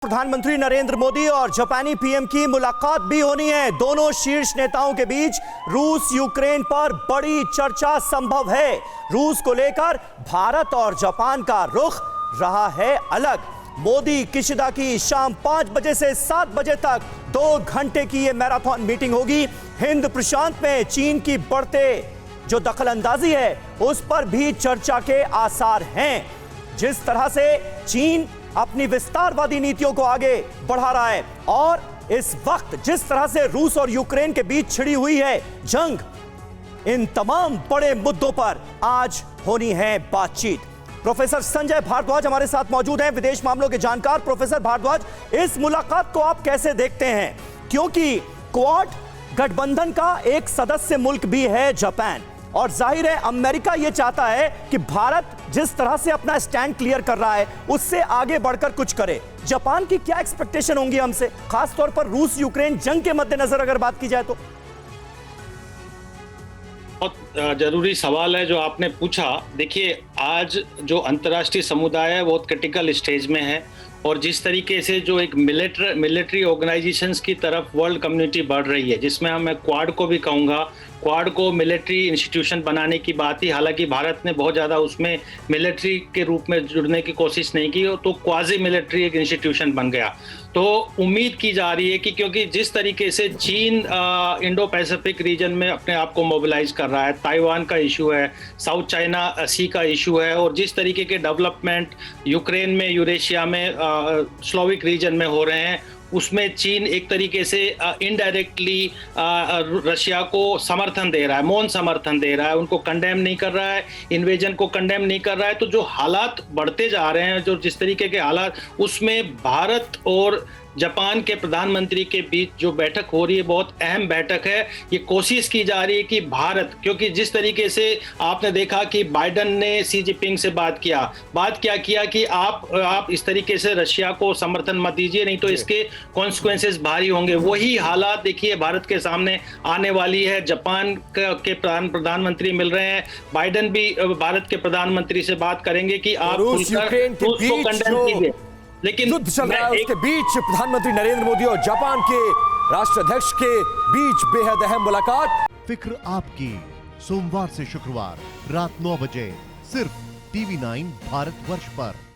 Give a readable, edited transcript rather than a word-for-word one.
प्रधानमंत्री नरेंद्र मोदी और जापानी पीएम की मुलाकात भी होनी है। दोनों शीर्ष नेताओं के बीच रूस यूक्रेन पर बड़ी चर्चा संभव है। रूस को लेकर भारत और जापान का रुख रहा है अलग। मोदी किशिदा की शाम 5 बजे से 7 बजे तक 2 घंटे की यह मैराथन मीटिंग होगी। हिंद प्रशांत में चीन की बढ़ते जो दखलंदाजी है उस पर भी चर्चा के आसार हैं। जिस तरह से चीन अपनी विस्तारवादी नीतियों को आगे बढ़ा रहा है और इस वक्त जिस तरह से रूस और यूक्रेन के बीच छिड़ी हुई है जंग, इन तमाम बड़े मुद्दों पर आज होनी है बातचीत। प्रोफेसर संजय भारद्वाज हमारे साथ मौजूद हैं, विदेश मामलों के जानकार। प्रोफेसर भारद्वाज, इस मुलाकात को आप कैसे देखते हैं? क्योंकि क्वाड गठबंधन का एक सदस्य मुल्क भी है जापान, और जाहिर है अमेरिका यह चाहता है कि भारत जिस तरह से अपना स्टैंड क्लियर कर रहा है उससे आगे बढ़कर कुछ करे। जापान की क्या एक्सपेक्टेशन होंगी हमसे, खास तौर पर रूस यूक्रेन जंग के मद्देनजर अगर बात की जाए तो? बहुत जरूरी सवाल है जो आपने पूछा। देखिए, आज जो अंतर्राष्ट्रीय समुदाय है बहुत क्रिटिकल स्टेज में है, और जिस तरीके से जो एक मिलिट्री ऑर्गेनाइजेशंस की तरफ वर्ल्ड कम्युनिटी बढ़ रही है, जिसमें मैं क्वाड को भी कहूँगा, क्वाड को मिलिट्री इंस्टीट्यूशन बनाने की बात ही, हालांकि भारत ने बहुत ज़्यादा उसमें मिलिट्री के रूप में जुड़ने की कोशिश नहीं की, तो क्वाजी मिलिट्री एक इंस्टीट्यूशन बन गया। तो उम्मीद की जा रही है कि क्योंकि जिस तरीके से चीन इंडो पैसिफिक रीजन में अपने आप को मोबिलाइज कर रहा है, ताइवान का इशू है, साउथ चाइना सी का इशू है, और जिस तरीके के डेवलपमेंट यूक्रेन में, यूरेशिया में, स्लोविक रीजन में हो रहे हैं, उसमें चीन एक तरीके से इनडायरेक्टली रशिया को समर्थन दे रहा है, मौन समर्थन दे रहा है, उनको कंडेम नहीं कर रहा है, इन्वेजन को कंडेम नहीं कर रहा है। तो जो हालात बढ़ते जा रहे हैं, जो जिस तरीके के हालात, उसमें भारत और जापान के प्रधानमंत्री के बीच जो बैठक हो रही है बहुत अहम बैठक है। ये कोशिश की जा रही है कि भारत, क्योंकि जिस तरीके से आपने देखा कि बाइडन ने शी जिनपिंग से बात क्या किया कि आप इस तरीके से रशिया को समर्थन मत दीजिए, नहीं तो इसके कॉन्सिक्वेंसेस भारी होंगे। वही हालात देखिए भारत के सामने आने वाली है। जापान के प्रधानमंत्री मिल रहे हैं, बाइडन भी भारत के प्रधानमंत्री से बात करेंगे कि आप रूस को कंडेम कीजिए। लेकिन युद्ध चल रहा है, उसके बीच प्रधानमंत्री नरेंद्र मोदी और जापान के राष्ट्राध्यक्ष के बीच बेहद अहम मुलाकात। फिक्र आपकी, सोमवार से शुक्रवार रात 9 बजे सिर्फ TV9 भारतवर्ष पर।